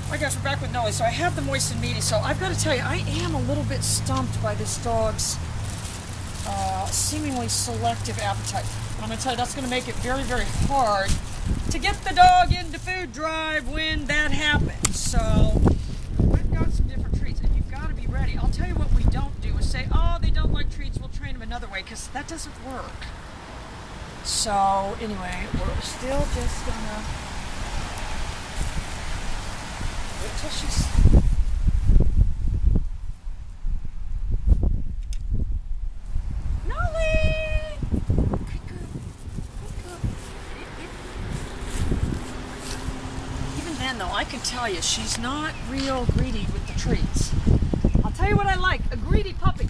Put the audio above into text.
Alright guys, we're back with Noli. So I have the moist and meaty, so I've got to tell you, I am a little bit stumped by this dog's seemingly selective appetite. And I'm going to tell you, that's going to make it very, very hard to get the dog into food drive when that happens. So I've got some different treats, and you've got to be ready. I'll tell you what we don't do is say, oh, they don't like treats, we'll train them another way, because that doesn't work. So anyway, we're still just going to wait till she's... Noli! Good girl. Good girl. Even then, though, I can tell you, she's not real greedy with the treats. I'll tell you what I like, a greedy puppy.